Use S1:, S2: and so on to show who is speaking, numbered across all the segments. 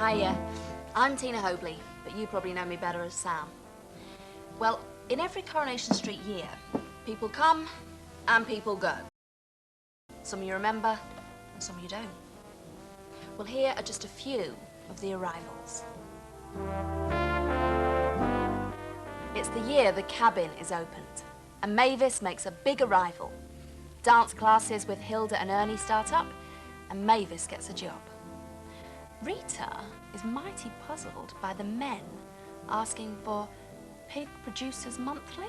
S1: Hiya, I'm Tina Hobley, but you probably know me better as Sam. Well, in every Coronation Street year, people come and people go. Some you remember, and some you don't. Well, here are just a few of the arrivals. It's the year the Kabin is opened, and Mavis makes a big arrival. Dance classes with Hilda and Ernie start up, and Mavis gets a job. Rita is mighty puzzled by the men asking for Pig Producers Monthly.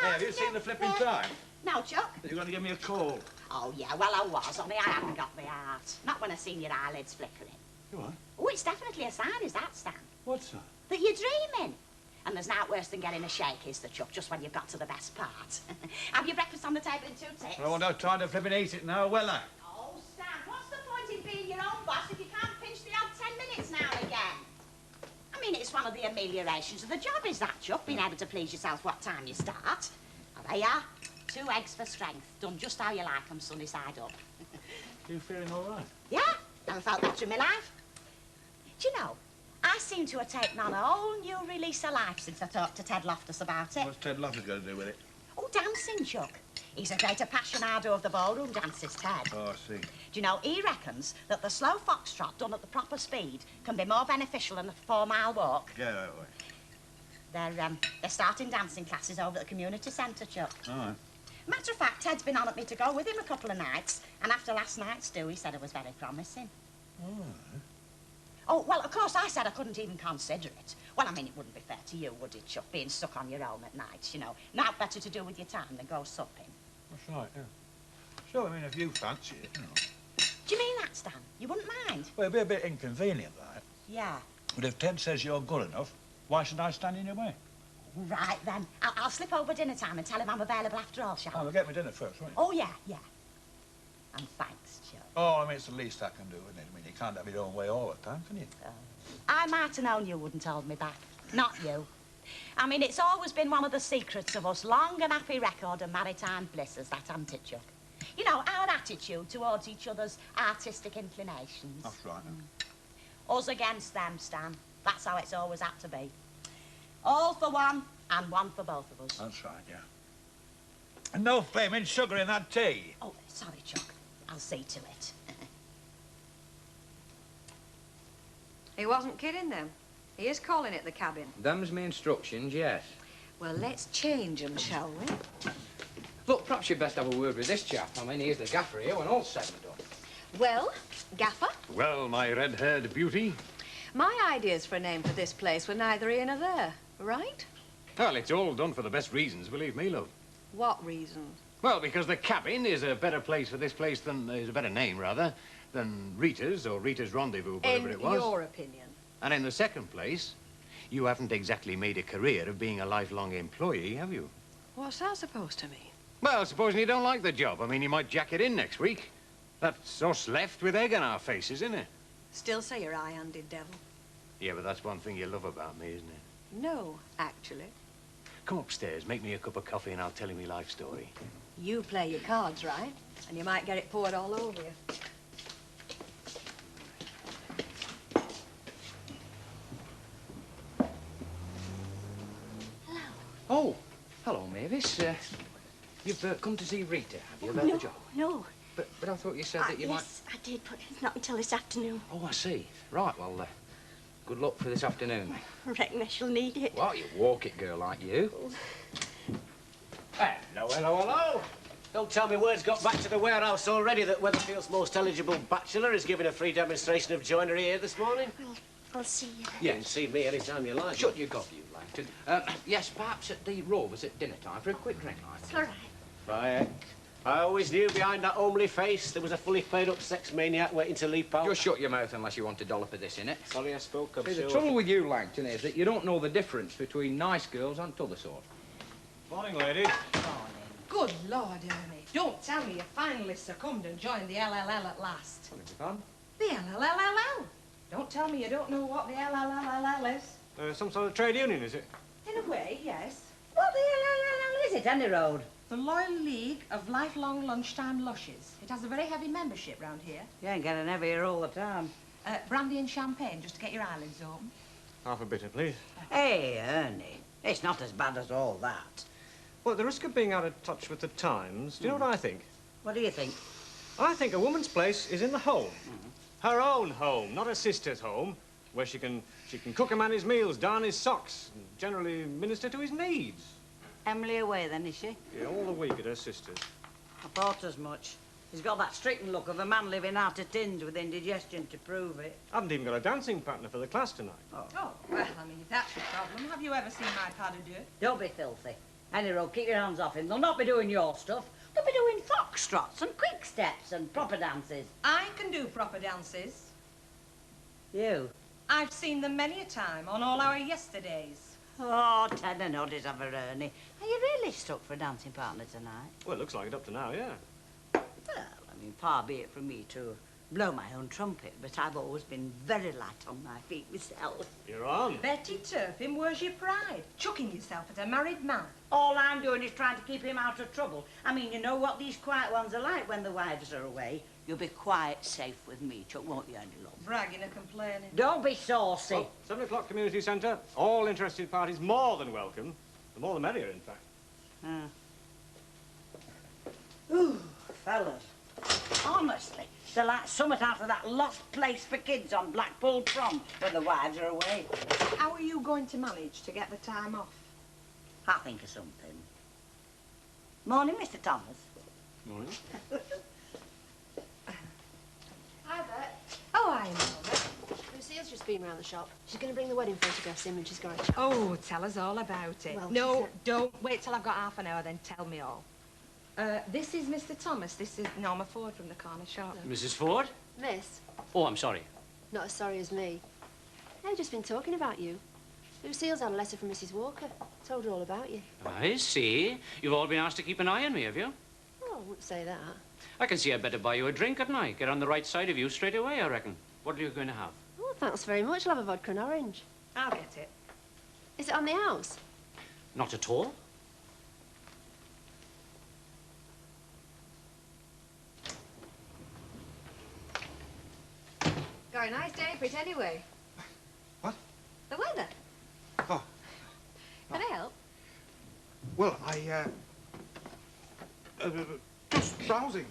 S2: Hey, have you seen the flipping time?
S3: No, Chuck.
S2: You're going to give me a call.
S3: Oh, yeah, well, I was, only I haven't got the heart. Not when I seen your eyelids flickering.
S2: You what?
S3: Oh, it's definitely a sign, is that, Stan?
S2: What's that?
S3: That you're dreaming. And there's naught worse than getting a shake, is the Chuck, just when you've got to the best part. Have your breakfast on the table in 2 ticks?
S2: Well, no time to flipping eat it now, will I?
S3: Oh, Stan, what's the point in being your own boss if you can't pinch the odd 10 minutes now and again? I mean, it's one of the ameliorations of the job, is that, Chuck, being able to please yourself what time you start. Oh, there you are. 2 eggs for strength, done just how you like them, sunny side up.
S2: You feeling all right?
S3: Yeah, never felt better in my life. Do you know, I seem to have taken on a whole new release of life since I talked to Ted Loftus about it.
S2: What's Ted Loftus got to do with it?
S3: Oh, dancing, Chuck. He's a great aficionado of the ballroom dances, Ted.
S2: Oh, I see.
S3: Do you know, he reckons that the slow foxtrot done at the proper speed can be more beneficial than a 4-mile walk.
S2: Yeah, right, right.
S3: They're starting dancing classes over at the community centre, Chuck.
S2: All right.
S3: Matter of fact, Ted's been on at me to go with him a couple of nights, and after last night's do, he said it was very promising.
S2: All right.
S3: Oh, well, of course, I said I couldn't even consider it. Well, I mean, it wouldn't be fair to you, would it, Chuck, being stuck on your own at nights, you know? Not better to do with your time than go supping.
S2: That's right, yeah. Sure, I mean, if you fancy it, you know.
S3: Do you mean that, Stan? You wouldn't mind?
S2: Well, it'd be a bit inconvenient, that.
S3: Yeah.
S2: But if Ted says you're good enough, why should I stand in your way?
S3: Right, then. I'll slip over dinner time and tell him I'm available after all, shall I?
S2: Oh, well, get me dinner first, won't you?
S3: Oh, yeah, yeah. And thanks, Chuck.
S2: Oh, I mean, it's the least I can do, isn't it? I mean, you can't have your own way all the time, can you?
S3: I might have known you wouldn't hold me back. Not you. I mean, it's always been one of the secrets of us long and happy record of maritime bliss, as that, hasn't it, Chuck? You know, our attitude towards each other's artistic inclinations.
S2: That's right,
S3: Us against them, Stan. That's how it's always had to be. All for one, and one for both of us.
S2: That's right, yeah. And no flaming sugar in that tea.
S3: Oh, sorry, Chuck. I'll see to it.
S4: He wasn't kidding them. He is calling it the Kabin.
S5: Them's my instructions, yes.
S4: Well, let's change them, shall we?
S5: Look, perhaps you'd best have a word with this chap. I mean, he's the gaffer here when all's said and done.
S4: Well, Gaffer,
S6: Well, my red-haired beauty.
S4: my ideas for a name for this place were neither here nor there, right?
S6: Well, it's all done for the best reasons, believe me, love.
S4: What reasons?
S6: Well, because the Kabin is a better place for this place than... is a better name, rather, than Rita's or Rita's Rendezvous, whatever it was.
S4: In your opinion.
S6: And in the second place, you haven't exactly made a career of being a lifelong employee, have you?
S4: What's that supposed to mean?
S6: Well, supposing you don't like the job. I mean, you might jack it in next week. That's us left with egg on our faces, isn't it?
S4: Still say you're high-handed devil.
S6: Yeah, but that's one thing you love about me, isn't it?
S4: No, actually.
S6: Come upstairs, make me a cup of coffee, and I'll tell you my life story.
S4: You play your cards right, and you might get it poured all over you.
S5: Oh, hello, Mavis. You've come to see Rita, have you, about the job?
S7: No.
S5: But I thought you said that you
S7: yes, I did, but it's not until this afternoon.
S5: might... Oh, I see. Right, well, good luck for this afternoon.
S7: I reckon I shall need it.
S5: Well, you walk it, girl, like you.
S8: Hello, hello, hello. Don't tell me word's got back to the warehouse already that Weatherfield's most eligible bachelor is giving a free demonstration of joinery here this morning.
S7: Well, I'll see you.
S8: You can see me any time you like.
S5: Shut your gob, you Langton. Yes, perhaps at the Rovers at dinner time for a quick drink, like.
S7: It's all right.
S8: Bye. I always knew behind that homely face there was a fully paid-up sex maniac waiting to leap out.
S5: Just shut your mouth unless you want a dollop of this in it.
S8: Sorry I spoke up,
S5: See, the
S8: sure.
S5: trouble with you, Langton, is that you don't know the difference between nice girls and t'other sort.
S2: Morning, ladies.
S9: Good Lord, Ernie. Don't tell me you finally succumbed and joined the LLL at last. The LLLL. Don't tell me you don't know what the LLLL is.
S8: Some sort of trade union, is it?
S9: In a way, yes.
S3: What the LLL is it, any road?
S9: The Loyal League of Lifelong Lunchtime Lushes. It has a very heavy membership round here.
S3: You ain't getting heavier all the time.
S9: Brandy and champagne, just to get your eyelids open.
S8: Half a bitter, please.
S3: Hey, Ernie, it's not as bad as all that.
S8: Well, at the risk of being out of touch with the times, do you know what I think?
S3: What do you think?
S8: I think a woman's place is in the home. Her own home, not her sister's home, where she can cook a man his meals, darn his socks, and generally minister to his needs.
S3: Emily away then, is she?
S8: Yeah, all the week at her sister's.
S3: I thought as much. He's got that stricken look of a man living out of tins with indigestion to prove it.
S8: I haven't even got a dancing partner for the class tonight.
S9: Oh, well, I mean, if that's your problem, have you ever seen my pas de deux?
S3: Don't be filthy. Any road, keep your hands off him. They'll not be doing your stuff. They'll be doing foxtrots and quick steps and proper dances.
S9: I can do proper dances.
S3: You?
S9: I've seen them many a time on all our yesterdays.
S3: Oh, ten and oddies of her, Ernie. Are you really stuck for a dancing partner tonight?
S8: Well, it looks like it up to now, yeah.
S3: Well, I mean, far be it from me to blow my own trumpet, but I've always been very light on my feet myself.
S8: You're on.
S9: Betty Turpin, where's your pride? Chucking yourself at a married man.
S3: All I'm doing is trying to keep him out of trouble. I mean, you know what these quiet ones are like when the wives are away. You'll be quite safe with me, Chuck, won't you, Andy love?
S9: Bragging and complaining.
S3: Don't be saucy.
S8: Oh, 7 o'clock community centre. All interested parties more than welcome. The more the merrier, in fact.
S3: Ooh, fellas. Honestly, they're like something out of that lost place for kids on Blackpool prom when the wives are away.
S9: How are you going to manage to get the time off?
S3: I'll think of something. Morning, Mr. Thomas.
S8: Morning.
S7: Hi, Bert.
S9: Oh, I know.
S7: Lucille's just been round the shop. She's going to bring the wedding photographs in when she's got a chance.
S9: Oh, tell us all about it.
S7: Well,
S9: no,
S7: she said-
S9: don't wait till I've got half an hour, then tell me all. This is Mr. Thomas. This is Norma Ford from the corner shop.
S10: Mrs. Ford?
S7: Miss,
S10: Oh, I'm sorry.
S7: not as sorry as me. They've just been talking about you. Lucille's had a letter from Mrs. Walker. Told her all about you.
S10: I see. You've all been asked to keep an eye on me, have you?
S7: Oh, I wouldn't say that.
S10: I can see I'd better buy you a drink at night. Get on the right side of you straight away, I reckon. What are you going to have?
S7: Oh, thanks very much. I'll have a vodka and orange.
S9: I'll get it.
S7: Is it on the house?
S10: Not at all.
S4: Got a nice day for it anyway.
S2: What?
S4: The weather.
S2: Oh,
S4: Can I help?
S2: well, just browsing.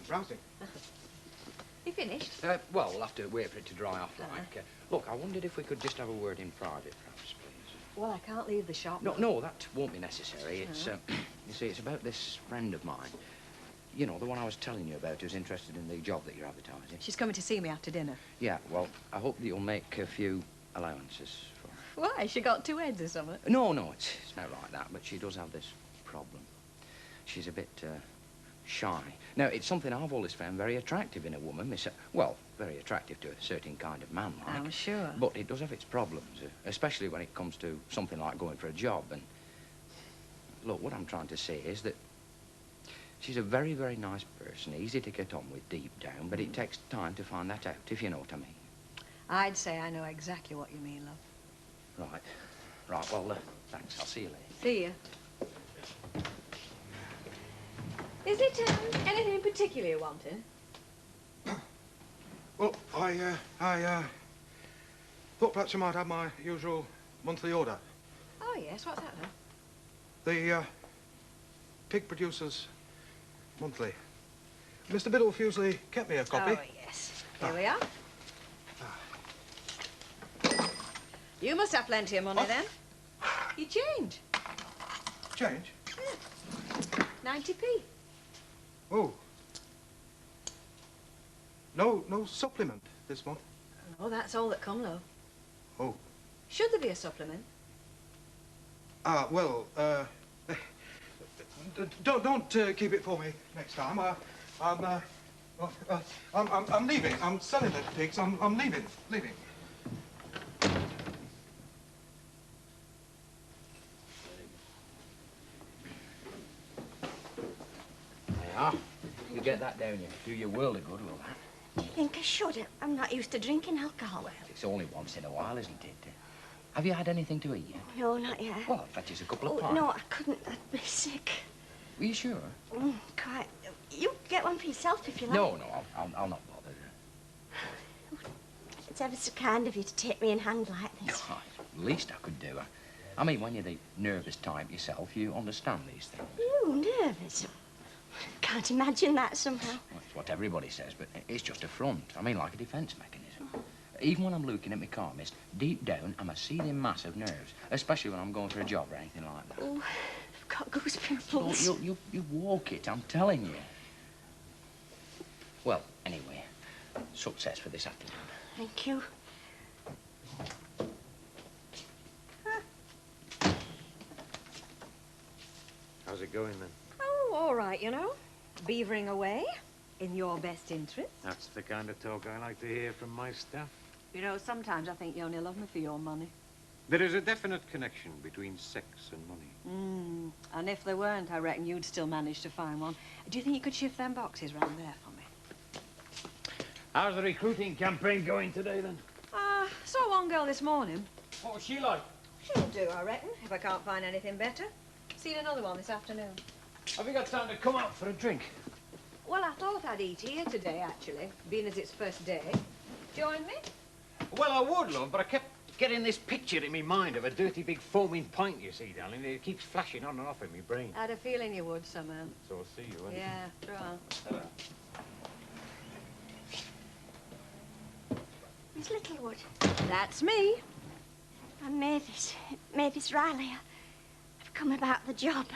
S4: You finished?
S5: Well, we'll have to wait for it to dry off, like. Look, I wondered if we could just have a word in private, perhaps, please.
S4: Well, I can't leave the shop.
S5: No, that won't be necessary. It's, you see, it's about this friend of mine. You know, the one I was telling you about who's interested in the job that you're advertising.
S4: She's coming to see me after dinner.
S5: Yeah, well, I hope that you'll make a few allowances for her.
S4: Why? She got 2 heads or something?
S5: No, it's not like that, but she does have this problem. She's a bit, shy. Now, it's something I've always found very attractive in a woman, well, very attractive to a certain kind of man, like.
S4: I'm sure.
S5: But it does have its problems, especially when it comes to something like going for a job. And look, what I'm trying to say is that she's a very, very nice person, easy to get on with deep down, but it takes time to find that out, if you know what I mean.
S4: I'd say I know exactly what you mean, love.
S5: Right, well, thanks. I'll see you later.
S4: See ya. Is it anything in particular you're wanting?
S2: Well, I thought perhaps you might have my usual monthly order.
S4: Oh, yes. What's that, then?
S2: The Pig Producers Monthly. Mr. Biddulph usually kept me a copy.
S4: Oh, yes. Here we are. You must have plenty of money, then. You change.
S2: Change?
S4: 90p.
S2: Oh. No supplement this month.
S4: Oh, that's all that come, love.
S2: Oh.
S4: Should there be a supplement?
S2: Well, don't keep it for me next time. I'm leaving. I'm selling the pigs. I'm leaving. Leaving.
S5: There you are. You get that down you. Do your world of good, will that?
S3: Do you think I should? I'm not used to drinking alcohol.
S5: Well, it's only once in a while, isn't it? Have you had anything to eat yet?
S3: No, not yet.
S5: Well, I'll fetch us a couple of pints.
S3: No, I couldn't. I'd be sick.
S5: Were you sure?
S3: Quite. You get one for yourself if you like.
S5: No, I'll not bother.
S3: It's ever so kind of you to take me in hand like this.
S5: God, least I could do. I mean, when you're the nervous type yourself, you understand these things.
S3: You nervous? Can't imagine that somehow.
S5: Well, it's what everybody says, but it's just a front. I mean, like a defence mechanism. Even when I'm looking at my car mist, deep down, I'm a seething mass of nerves, especially when I'm going for a job or anything like that.
S3: Oh, I've got goose pimples.
S5: Oh, you walk it, I'm telling you. Well, anyway, success for this afternoon.
S3: Thank you.
S6: How's it going, then?
S4: Oh, all right, you know. Beavering away, in your best interest.
S6: That's the kind of talk I like to hear from my staff.
S4: You know, sometimes I think you only love me for your money.
S6: There is a definite connection between sex and money.
S4: And if there weren't, I reckon you'd still manage to find one. Do you think you could shift them boxes round there for me?
S6: How's the recruiting campaign going today, then?
S4: Saw one girl this morning.
S6: What was she like?
S4: She'll do, I reckon, if I can't find anything better. Seen another one this afternoon.
S6: Have you got time to come out for a drink?
S4: Well, I thought I'd eat here today, actually, being as it's first day. Join me?
S6: Well, I would, love, but I kept getting this picture in my mind of a dirty big foaming pint, you see, darling. It keeps flashing on and off in my brain.
S4: I had a feeling you would somehow.
S6: So I'll see you, won't
S4: Yeah, go on.
S3: Miss Littlewood.
S4: That's me.
S3: I'm Mavis. Mavis Riley. I've come about the job.